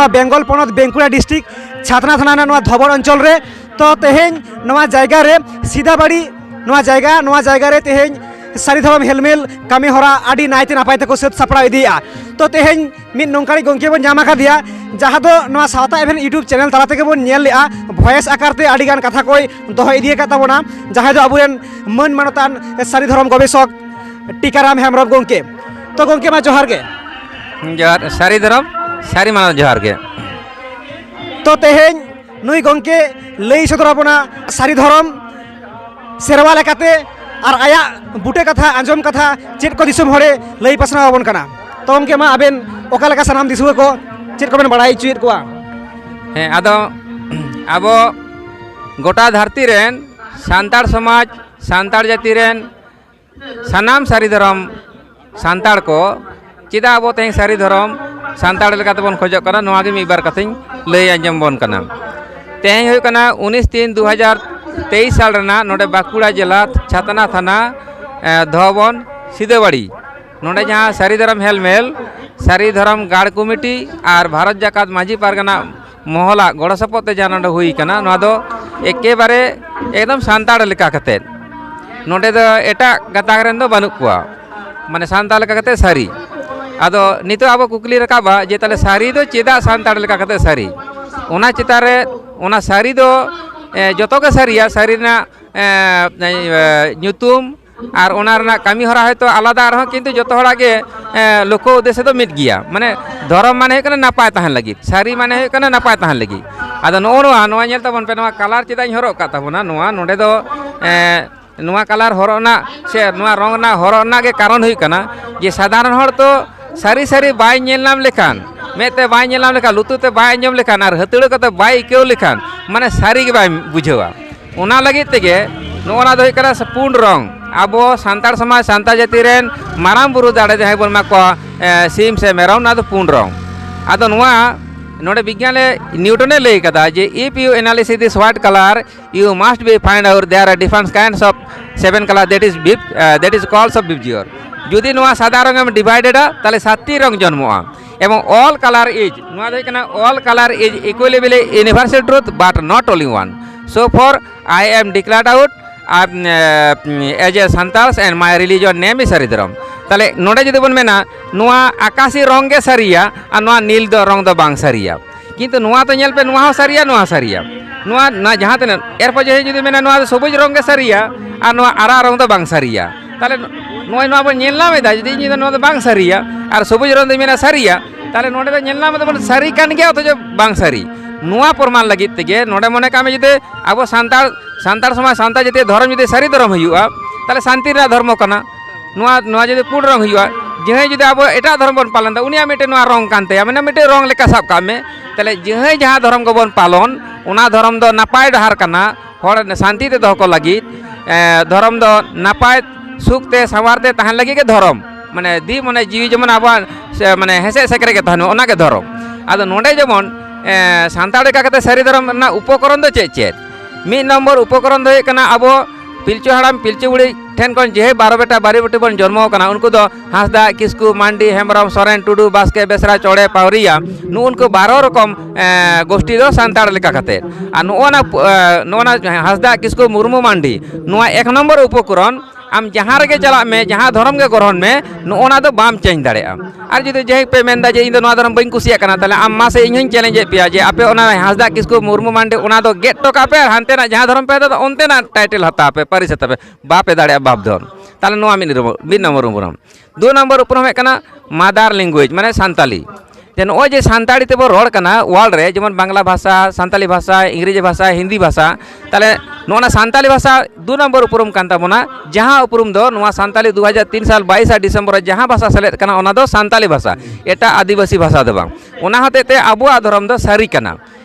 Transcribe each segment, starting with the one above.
Bengal पनत बेंकुड़ा district छातना थाना धबड़ अंचल रे तो तेहेन जैगा रे सीधाबाड़ी जैगा रे तेहेन सारी धरम हेलमेल कमी हरा आदि नायते नापाय तक सत सापड़ा इदिया तो तेहेन मिद नोंकानी गंके बन जामा दिया जहाँ दो सावता एवेन यूट्यूब चैनल तला तेगे बन नेल लेआ वॉइस आकारते आदि गान कथा कोई दोहो इदिये का ताबोना जहाँ दो अबुरेन मन मानतान सारी धरम गवेषक टीकाराम हेम्ब्रम गंके तो गंके मा जोहार गे जोहार सारी धरम सारी मानव जोहार गे तो तेहेन नुई गंके लई सदराबोना सारी धरम सेरवा लेकाते और आया बुटे कथा आंजम कथा चेत को दिसम हरे लई पासना बन कना तो गंके मा आबेन ओका लेका सनाम दिसुए को चेत को बेन बड़ाई चुयत कोआ हें आदो आबो गोटा धरती रेन सांताड़ समाज सांताड़ जाति रेन सानाम सारी धरम सांताड़ को चिदा आबो तें सारी धरम सांताड़ लेकाते बन खोजो कना नोआ गे मिबार कथिन लई आंजम बन कना तें हुई कना 19/3/2023 साल रना नोडे बाकुड़ा जिला छातना थाना धोबन सीधेबाड़ी नोडे जहाँ सारी धरम हेलमेल सारी धरम गाड़ कमिटी और भारत जाकात माझी पारगना मोहला गड़ो सपोते जहाँ नोडे हुई कना नोआ दो एके बारे एकदम सांताड़ लेका कते नोडे दो एटा गताक रेन दो बानुक कुआ माने सांताड़ लेका कते सारी आदो नितो आबो कुकली रकाबा जे ताले सारी दो चेदा सांताड़ लेका कते सारी ओना चितारे ओना सारी दो जोतो के सारिया सारी ना ᱧᱩᱛᱩᱢ और ओना रना कमी हरा है तो आलादा रहा किंतु जोतो हड़ा के लोको उद्देश्य तो मिट गया माने धर्म माने कना नापाय तहन लगी सारी माने कना नापाय तहन लगी आदो नोआ नोआ नेल तबन पे नोआ कलर चिदाई हरो का तबना नोआ नोडे दो नोआ कलर हरोना से नोआ रंग ना हरोना के कारण हुई कना जे साधारण हर तो सारी सारी बाय नेल नाम लेखान मेते बाय नेल नाम लेखा लुतुते बाय अंजम लेखान और हतड़ कते बाय इकेव लेखान माने सारी के बाय बुझेवा ओना लगी तेगे नोना दो करा पूर्ण रंग आबो सांताड़ समाज सांताड़ जाति रेन माराम बुरु दाड़े जहाँ बन माको सीम से मेरम ना तो पूर्ण रंग आदो नोआ नोडे विज्ञान न्यूटने लई कदा जे if you analysis this white colour you must be find out there are different kinds of 7 colour that is called सब बिबजियर जुदी नोआ सादा रंग में डिवाइडेड ताले 7टी रंग जन्मोआ एवं ऑल कलर इज नोआ दो कना all colour is equitable universal truth but not only one so for I am declared out as a Santals and my religion name is Sari Dharam ताले नोडे जुदी बन मेना नोआ आकाशी रंग के सारिया और नोआ नील दो रंग दो बांग सारिया किंतु नोआ तो नेल पे नोआ सारिया नोआ ना जहाँ तने एरपर जे जुदी मेना नोआ दो सबुज रंग के सारिया और नोआ आरा रंग दो बांग सारिया ताले नोआ बन नेलना में दा जुदी नोआ दो बांग सारिया और सबुज रंग दो मेना सारिया ताले नोडे दो नेलना में बन सारी कान गया तो जो बांग सारी नोआ प्रमाण लगी तेगे नोडे मने कामे जुदी आबो सांताड़ समाज सांताड़ जाति धर्म जुदी सारी धर्म हुआ ताले शांति रा धर्म कना नोआ जुदी पूर्ण रंग हुआ जहाँ जुदी आबो एटा धर्म बन पालन उनिया मिटे नोआ रंग कानते माने मिटे रंग लेका साब का में ताले जहाँ धर्म को बन पालन उना धर्म दो नापाय डहार कना हर शांति ते दो को लगी धर्म दो नापाय सुखते सवारते तहन लगी के धर्म माने दी माने जीवी जमन आबो माने हेसे सेकरे के तहन ओना के धर्म आदो नोडे जमन सांताड़ का कते सारी धर्म ना उपकरण दो चेत मिद नम्बर उपकरण दो कना आबो पिलचु हड़ाम पिलचु बुड़ी ठेन कौन जे 12 बेटा 12 बेटी बन जन्म कना उनको दो हांसदा किस्कू मांडी हेम्ब्रम सोरेन टुडू बास्के बेसरा चौड़े पावरिया नु उनको 12 रकम गोष्ठी दो सांताड़ लेका कते आ नोना हांसदा किस्कू मुर्मू मांडी नोआ 1 नम्बर उपकरण आम जहाँ रे चला में जहाँ धर्म के ग्रहण में नोना दो बाम चेंज दाड़ेया और जुदी जे पे मेनदा जे इन धर्म बई कुसिया कना ताले आम मासे इन चैलेंज पे जे आपे ओना हांसदा किसको मुर्मू मांडे ओना दो गेट टोका पे हानते ना जहाँ धर्म पे दो ओनते ना टाइटल हता पे परिस हता पे बापे दाड़ेया बाप धन ताले नोआ मिद नंबर उपरम 2 नंबर उपरम कना मदर लैंग्वेज माने सांताली जे नोए जे सांताड़ी तेबो रोड कना वर्ल्ड रे जेमन बांग्ला भाषा सांताली भाषा इंग्रेजी भाषा हिंदी भाषा ताले नोना सांताली भाषा 2 नंबर उपरम कान ताबोना जहाँ उपरम दो नोआ सांताली 2003 साल 22 डिसेम्बर जहाँ भाषा सेलेद कना ओना दो सांताली भाषा एटा आदिवासी भाषा दो बांग ओना हतेते आबुआ धर्म दो सारी कना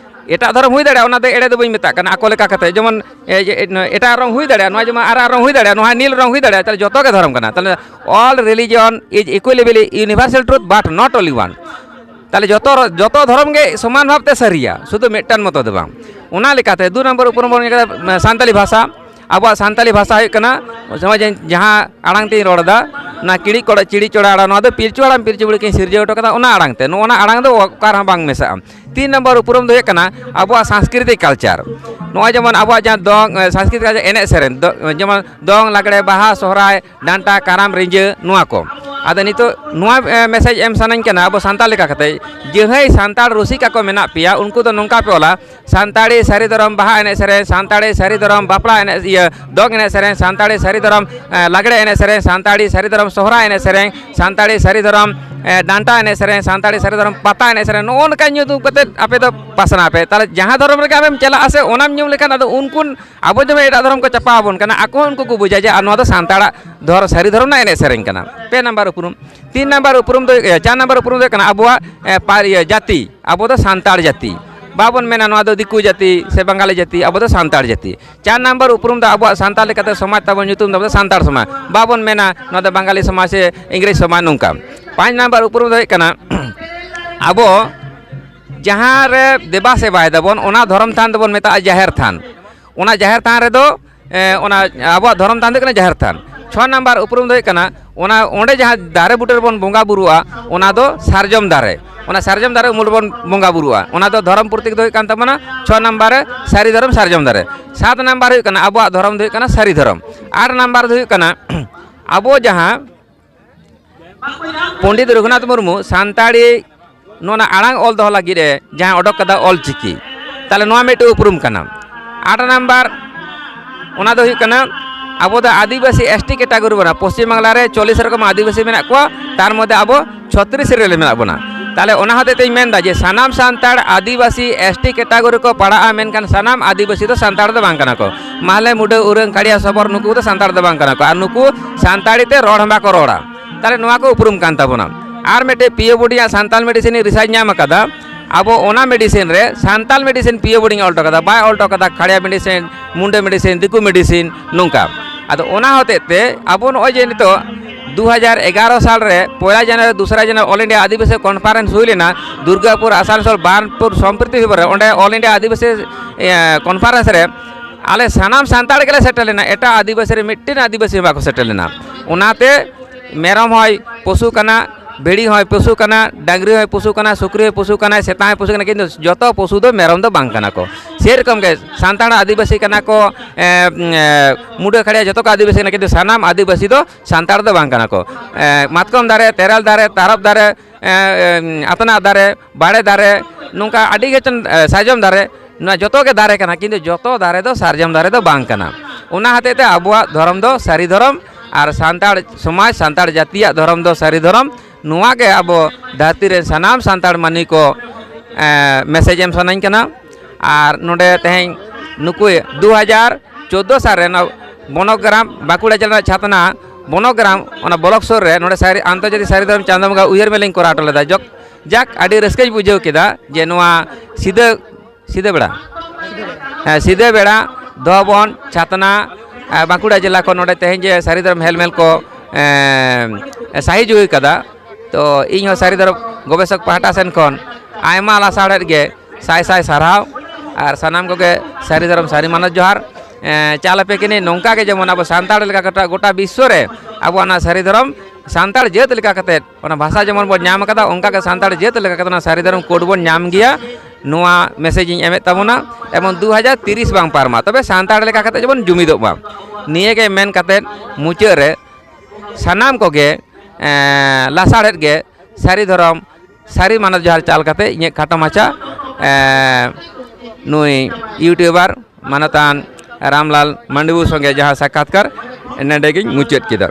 एटा धर्म हुई दाड़ा ओना दो एड़े दो बई मेता कना आको लेका कते जेमन एटा रंग हुई दाड़ा नोआ जेमन आरा रंग हुई दाड़ा नोआ नील रंग हुई दाड़ा ताले जतो के धर्म कना ताले all religion is equitable universal truth but not only one ताले जतो धर्म के समान भावते सारिया शुद्ध मेटन मतो दो बांग ओना लेकाते 2 नंबर ऊपर सांताली भाषा ᱟᱵᱚᱣᱟᱜ ᱥᱟᱱᱛᱟᱞᱤ ᱵᱷᱟᱥᱟ ᱦᱩᱭᱩᱜ ᱠᱟᱱᱟ ᱥᱚᱢᱟᱡᱽ ᱡᱟᱦᱟᱸ ᱟᱲᱟᱝ ᱛᱤᱧ ᱨᱚᱲᱫᱟ ᱚᱱᱟ ᱪᱤᱲᱤ ᱪᱚᱲᱟ ᱟᱲᱟᱝ ᱱᱚᱣᱟ ᱫᱚ ᱯᱤᱞᱪᱩ ᱦᱟᱲᱟᱢ ᱯᱤᱞᱪᱩ ᱵᱩᱲᱦᱤ ᱠᱤᱱ ᱥᱤᱨᱡᱟᱹᱣ ᱦᱚᱴᱚ ᱠᱟᱫᱟ ᱚᱱᱟ ᱟᱲᱟᱝ ᱛᱮ ᱱᱚᱜᱼᱚ ᱱᱚᱣᱟ ᱟᱲᱟᱝ ᱫᱚ ᱚᱠᱟ ᱨᱮᱦᱚᱸ ᱵᱟᱝ ᱢᱮᱥᱟᱜᱼᱟ 3 ᱱᱟᱢᱵᱟᱨ ᱩᱯᱨᱩᱢ ᱫᱚ ᱦᱩᱭᱩᱜ ᱠᱟᱱᱟ ᱟᱵᱚᱣᱟᱜ ᱥᱟᱝᱥᱠᱨᱤᱛᱤᱠ ᱠᱟᱞᱪᱟᱨ ᱱᱚᱜᱼᱚᱭ ᱡᱮᱢᱚᱱ ᱟᱵᱚᱣᱟᱜ ᱡᱟᱦᱟᱸ ᱫᱚᱝ ᱥᱟᱝᱥᱠᱨᱤᱛᱤᱠ ᱠᱟᱞᱪᱟᱨ ᱮᱱᱮᱡ ᱥᱮᱨᱮᱧ ᱡᱮᱢᱚᱱ ᱫᱚᱝ ᱞᱟᱜᱽᱲᱮ ᱵᱟᱦᱟ ᱥᱚᱦᱨᱟᱭ ᱰᱟᱱᱴᱟ ᱠᱟᱨᱟᱢ ᱨᱤᱸᱡᱟᱹ ᱱᱚᱣᱟ ᱠᱚ ᱟᱫᱚ ᱱᱤᱛᱚᱜ ᱱᱚᱣᱟ ᱢᱮᱥᱮᱡ ᱮᱢ ᱥᱟᱱᱟᱧ ᱠᱟᱱᱟ ᱟᱵᱚ ᱥᱟᱱᱛᱟᱲ ᱞᱮᱠᱟ ᱠᱟᱛᱮ ᱡᱟᱦᱟᱸᱭ ᱥᱟᱱᱛᱟᱲ ᱨᱩᱥᱤᱠᱟ ko ᱢᱮᱱᱟᱜ ᱯᱮᱭᱟ ᱩᱱᱠᱩ ᱫᱚ ᱱᱚᱝᱠᱟ ᱯᱮ ᱚᱞᱟ ᱥᱟᱱᱛᱟᱲᱤ ᱥᱟᱹᱨᱤ ᱫᱚᱨᱚᱢ ᱵᱟᱦᱟ ᱮᱱᱮᱡ ᱥᱮᱨᱮᱧ ᱥᱟᱱᱛᱟᱲᱤ ᱥᱟᱹᱨᱤ ᱫᱚᱨᱚᱢ ᱵᱟᱯᱞᱟ ᱮᱱᱮᱡ ᱫᱚᱝ ᱮᱱᱮᱡ ᱥᱮᱨᱮᱧ ᱥᱟᱱᱛᱟᱲᱤ ᱥᱟᱹᱨᱤ ᱫᱚᱨᱚᱢ ᱞᱟᱜᱽᱲᱮ ᱮᱱᱮᱡ ᱥᱮᱨᱮᱧ ᱥᱟᱱᱛᱟᱲᱤ ᱥᱟᱹᱨᱤ ᱫᱚᱨᱚᱢ ᱥᱚᱦᱨᱟᱭ ᱮᱱᱮᱡ ᱥᱮᱨᱮᱧ ᱥᱟᱱᱛᱟᱲᱤ ᱥᱟᱹᱨᱤ ᱫᱚᱨᱚᱢ ᱰᱟᱱᱴᱟ ᱮᱱᱮᱡ ᱥᱮᱨᱮᱧ ᱥᱟᱱᱛᱟᱲᱤ ᱥᱟᱹᱨᱤ ᱫᱚᱨᱚᱢ ᱯᱟᱛᱟ ᱮᱱᱮᱡ ᱥᱮᱨᱮᱧ ᱱᱚᱜᱼᱚ ᱱᱚᱝᱠᱟ ᱧᱩᱛᱩᱢ ᱠᱟᱛᱮ ᱟᱯᱮ ᱫᱚ ᱯᱟᱥᱱᱟᱣ ᱯᱮ ᱛᱟᱦᱞᱮ ᱡᱟᱦᱟᱸ ᱫᱷᱚᱨᱚᱢ ᱨᱮᱜᱮ ᱟᱢᱮᱢ ᱪᱟᱞᱟᱜᱼᱟ ᱥᱮ ᱚᱱᱟᱢ ᱧᱩᱢ ᱞᱮᱠᱷᱟᱱ ᱟᱫᱚ ᱩᱱᱠᱩ ᱟᱵᱚ ᱡᱮᱢᱚᱱ ᱮᱴᱟᱜ ᱫᱷᱚᱨᱚᱢ ᱠᱚ ᱪᱟᱯᱟᱣ ᱟᱵᱚᱱ ᱠᱟᱱᱟ ᱟᱠᱚ ᱦᱚᱸ ᱩᱱᱠᱩ ᱠᱚ ᱵᱩᱡᱟ ᱡᱮ ᱱᱚᱣᱟ ᱫᱚ ᱥᱟᱱᱛᱟᱲᱟᱜ ᱥᱟᱹᱨᱤ ᱫᱷᱚᱨᱚᱢ ᱨᱮᱱᱟᱜ ᱮᱱᱮᱡ ᱥᱮᱨᱮᱧ ᱠᱟᱱᱟ 2 ᱱᱟᱢᱵᱟᱨ ᱩᱯᱨᱩᱢ 3 ᱱᱟᱢᱵᱟর ᱩᱯᱨᱩᱢ ᱫᱚ 4 ᱱᱟᱢᱵᱟর ᱩᱯᱨᱩᱢ ᱫᱚ ᱦᱩᱭᱩᱜ ᱠᱟᱱᱟ ᱟᱵᱚᱣᱟᱜ ᱡᱟᱹᱛᱤ ᱟᱵᱚ ᱫᱚ ᱥᱟᱱᱛᱟᱲ ᱡᱟᱹᱛᱤ ᱵᱟᱵᱚᱱ ᱢᱮᱱᱟ ᱱᱚᱣᱟ ᱫᱚ ᱫᱤᱠᱩ ᱡᱟᱹᱛᱤ ᱥᱮ ᱵᱟᱝᱜᱟᱞᱤ ᱡᱟᱹᱛᱤ ᱟᱵᱚ ᱫᱚ ᱥᱟᱱᱛᱟᱲ ᱡᱟᱹᱛᱤ 4 ᱱᱟᱢᱵᱟর ᱩᱯᱨᱩᱢ ᱫᱚ ᱟᱵᱚᱣᱟᱜ ᱥᱟᱱᱛᱟᱲ ᱞᱮᱠᱟᱛᱮ ᱥᱚᱢᱟᱡᱽ ᱛᱟᱵᱚᱱ ᱧᱩᱛᱩᱢ ᱫᱚ ᱟᱵᱚ ᱫᱚ ᱥᱟᱱᱛᱟᱲ ᱥᱚᱢᱟᱡᱽ ᱵᱟᱵᱚᱱ ᱢᱮᱱᱟ ᱱᱚᱣᱟ ᱫᱚ ᱵᱟᱝᱜᱟᱞᱤ ᱥᱚᱢᱟᱡᱽ ᱥᱮ ᱤᱝᱨᱮᱡᱽ ᱥᱚᱢᱟᱡᱽ ᱱᱚᱝᱠᱟ 5 ᱱᱟᱢᱵᱟর ᱩᱯᱨᱩᱢ ᱫᱚ ᱦᱩᱭᱩᱜ ᱠᱟᱱᱟ ᱟᱵᱚ ᱡᱟᱦᱟᱸ ᱨᱮ ᱫᱮᱵᱟ ᱥᱮᱵᱟᱭ ᱫᱟᱵᱚᱱ ᱚᱱᱟ ᱫᱷᱚᱨᱚᱢ ᱛᱷᱟᱱ ᱫᱚᱵᱚᱱ ᱢᱮᱛᱟᱜᱼᱟ ᱡᱟᱦᱮᱨ ᱛᱷᱟᱱ ᱚᱱᱟ ᱡᱟᱦᱮर ᱛᱷᱟᱱ ᱨᱮᱫᱚ ᱚᱱᱟ ᱟᱵᱚᱣᱟᱜ ᱫᱷᱚᱨᱚᱢ ᱛᱷᱟᱱ ᱫᱚ ᱦᱩᱭᱩᱜ ᱠᱟᱱᱟ ᱡᱟᱦᱮᱨ ᱛᱷᱟᱱ 6 ᱱᱟᱢᱵᱟর ᱩᱯᱨᱩᱢ ᱫᱚ ᱦᱩᱭᱩᱜ ᱠᱟᱱᱟ ᱚᱱᱟ ᱚᱸᱰᱮ ᱡᱟᱦᱟᱸ ᱫᱟᱨᱮ ᱵᱩᱴᱟᱹ ᱨᱮᱵᱚᱱ ᱵᱚᱸᱜᱟ ᱵᱩᱨᱩᱜᱼᱟ ᱚᱱᱟ ᱫᱚ ᱥᱟᱨᱡᱚᱢ ᱫᱟᱨᱮ ᱚᱱᱟ ᱥᱟᱨᱡᱚᱢ ᱫᱟᱨᱮ ᱩᱢᱩᱞ ᱵᱚᱱ ᱵᱚᱸᱜᱟ ᱵᱩᱨᱩᱜᱼᱟ ᱚᱱᱟ ᱫᱚ ᱫᱷᱚᱨᱚᱢ ᱯᱨᱚᱛᱤᱠ ᱫᱚ ᱦᱩᱭᱩᱜ ᱠᱟᱱ ᱛᱟᱵᱚᱱᱟ 6 ᱱᱟᱢᱵᱟর ᱨᱮ ᱥᱟᱹᱨᱤ ᱫᱷᱚᱨᱚᱢ ᱥᱟᱨᱡᱚᱢ ᱫᱟᱨᱮ 7 ᱱᱟᱢᱵᱟর ᱦᱩᱭᱩᱜ ᱠᱟᱱᱟ ᱟᱵᱚᱣᱟᱜ ᱫᱷᱚᱨᱚᱢ ᱫᱚ ᱦᱩᱭᱩᱜ ᱠᱟᱱᱟ ᱥᱟᱹᱨᱤ ᱫᱷᱚᱨᱚᱢ 8 ᱱᱟᱢᱵᱟর ᱫᱚ ᱦᱩᱭᱩᱜ ᱠᱟᱱᱟ ᱟᱵᱚ ᱡᱟᱦᱟᱸ ᱯᱚᱸᱰᱤᱛ ᱨᱚᱜᱷᱩᱱᱟᱛᱷ ᱢᱩᱨᱢᱩ ᱥᱟᱱᱛᱟᱲᱤ ᱱᱚᱣᱟ ᱟᱲᱟᱝ ᱚᱞ ᱫᱚᱦᱚ ᱞᱟᱹᱜᱤᱫ ᱮ ᱡᱟᱦᱟᱸ ᱚᱰᱚᱠ ᱠᱟᱫᱟ ᱚᱞᱪᱤᱠᱤ তাহলে ᱱᱚᱣᱟ ᱢᱤᱫᱴᱮᱱ ᱩᱯᱨᱩᱢ ᱠᱟᱱᱟ 8 ᱱᱟᱢᱵᱟর ᱚᱱᱟ ᱫᱚ ᱦᱩᱭᱩᱜ ᱠᱟᱱᱟ ᱟᱵᱚ ᱫᱚ ᱟᱹᱫᱤᱵᱟᱹᱥᱤ ᱮᱥᱴᱤ ᱠᱮᱴᱟᱜᱚরি ᱵᱚᱱᱟ ᱯᱚᱥᱪᱤᱢ ᱵᱟᱝᱞᱟ ᱨᱮ 40 রকম আদিবাসী মেনাক কোয়া তার মধ্যে আবো 36 রে মেনাক বোনা তাহলে ওনা হতে তেই মেনদা যে সানাম সান্তাড় আদিবাসী এসটি ক্যাটাগরি কো পাড়াআ মেনকান সানাম আদিবাসী তো সান্তাড় দো বাং কানা কো মাহলে মুডে উরং কাড়িয়া সবর নুকু তো সান্তাড় দো বাং কানা কো আর নুকু সান্তাড়ি তে রড় হম্বা কো রড়া তাহলে নোয়া কো উপরুম কান তাবোনা আর মেটে পিও বডিয়া সান্তাল মেডিসিন রিসার্চ ᱧᱟᱢ ᱟᱠᱟᱫᱟ ᱟᱵᱚ ᱚᱱᱟ ᱢᱮᱰᱤᱥᱤᱱ ᱨᱮ ᱥᱟᱱᱛᱟᱞ ᱢᱮᱰᱤᱥᱤᱱ ᱯᱤᱭᱳ ᱵᱳᱰᱤᱝ ᱚᱞ ᱴᱚᱠᱟᱫᱟ ᱵᱟᱭ ᱚᱞ ᱴᱚᱠᱟᱫᱟ ᱠᱷᱟᱲᱤᱭᱟ ᱢᱮᱰᱤᱥᱤᱱ ᱢᱩᱱᱰᱮ ᱢᱮᱰᱤᱥᱤᱱ ᱫᱤᱠᱩ ᱢᱮᱰᱤᱥᱤᱱ ᱱᱚᱝᱠᱟ ᱟᱫᱚ ᱚᱱᱟ ᱦᱚᱛᱮᱡ ᱛᱮ ᱟᱵᱚ ᱱᱚᱜᱼᱚᱭ ᱡᱮ ᱱᱤᱛᱚᱜ 2011 সাল রে 1 জানুয়ারি 2 জানুয়ারি অল ইন্ডিয়া আদিবাসী কনফারেন্স হই লেনা দুর্গাপুর আসানসোল বার্নপুর সম্প্রীতি বিবরে ওন্ডে অল ইন্ডিয়া আদিবাসী কনফারেন্স রে আলে সানাম সান্তাড় গেলে সেটেল লেনা এটা আদিবাসী রে মিট্টিন আদিবাসী বাকো সেটেল লেনা ওনাতে মেরম হয় পশু কানা বেড়ি হয় পশু কানা ডাংরি হয় পশু কানা সুক্রি হয় পশু কানা সেতা হয় পশু কানা কিন্তু যত পশু দো মেরম দো বাং কানা কো সেরকম গে সান্তাড় আদিবাসী কানা কো মুডে খাড়িয়া যত আদিবাসী কানা কিন্তু সানাম আদিবাসী দো সান্তাড় দো বাং কানা কো মাতকম দারে তেরাল দারে তারপ দারে আতনা দারে বাড়ে দারে নৌকা আডি গেচন সাজম দারে না যত গে দারে কানা কিন্তু যত দারে দো সারজম দারে দো বাং কানা ওনা হাতেতে আবুয়া ধরম দো সারি ধরম আর সান্তাড় সমাজ সান্তাড় জাতীয় ধরম দো সারি ধরম ᱱᱚᱣᱟ ᱜᱮ ᱟᱵᱚ ᱫᱷᱟᱹᱨᱛᱤ ᱨᱮ ᱥᱟᱱᱟᱢ ᱥᱟᱱᱛᱟᱲ ᱢᱟᱹᱱᱢᱤ ᱠᱚ ᱢᱮᱥᱮᱡ ᱮᱢ ᱥᱟᱱᱟᱧ ᱠᱟᱱᱟ ᱟᱨ ᱱᱚᱰᱮ ᱛᱮᱦᱮᱧ ᱱᱩᱠᱩ 2014 ᱥᱟᱞ ᱨᱮ বনগ্রাম বাঁকুড়া জেলার ছাতনা বনগ্রাম ᱚᱱᱟ ᱵᱞᱚᱠ ᱥᱩᱨ ᱨᱮ ᱱᱚᱰᱮ আন্তর্জাতিক ᱥᱟᱹᱨᱤ ᱫᱷᱚᱨᱚᱢ ᱪᱟᱸᱫᱳ ᱵᱚᱸᱜᱟ ᱩᱭᱦᱟᱹᱨ ᱢᱮᱞᱟᱧ ᱠᱚᱨᱟᱣ ᱦᱚᱴᱚ ᱞᱮᱫᱟ ᱡᱟᱠ ᱟᱹᱰᱤ ᱨᱟᱹᱥᱠᱟᱹᱧ ᱵᱩᱡᱷᱟᱹᱣ ᱠᱮᱫᱟ ᱡᱮ ᱱᱚᱣᱟ ᱥᱤᱫᱟᱹ ᱵᱮᱲᱟ ᱥᱤᱫᱟᱹ ᱵᱮᱲᱟ ᱫᱚᱵᱚᱱ ছাতনা বাঁকুড়া জেলা ᱠᱷᱚᱱ ᱱᱚᱰᱮ ᱛᱮᱦᱮᱧ ᱡᱮ ᱥᱟᱹᱨᱤ ᱫᱷᱚᱨᱚᱢ ᱦᱮᱞᱢᱮᱞ ᱠᱚ ᱥᱟᱹᱦᱤ ᱡᱩᱦᱤ ᱠᱟᱫᱟ तो इन सारी धर्म गवेषक पाहटा सेन खन आयमा लासाड़ेद गे साय साय साराव और सानाम को गे सारी धर्म सारी मानत जोहार चाल पे कि नौका के जमन अब सानताड़ लेका गोटा विश्व रे अब सारी धर्म सानताड़ जेत लेका कते भाषा जमन बो नाम कदा उनका के सानताड़ जेत लेका कते सारी धर्म कोड बो नाम गया नोआ मेसेज इन एमे ताबोना एमन 2030 बांग पारमा तबे सानताड़ लेका कते जमन जुमिदो बा निये के मेन कते मुचे रे सानाम को गे लासाड़ेद गे सारी धरम सारी मानत जोहार चाल काते इन खाटो माचा नुई यूट्यूबर मानतान रामलाल मंडबू संगे जहाँ साक्षात्कार नेडेगिन मुचाद किदा।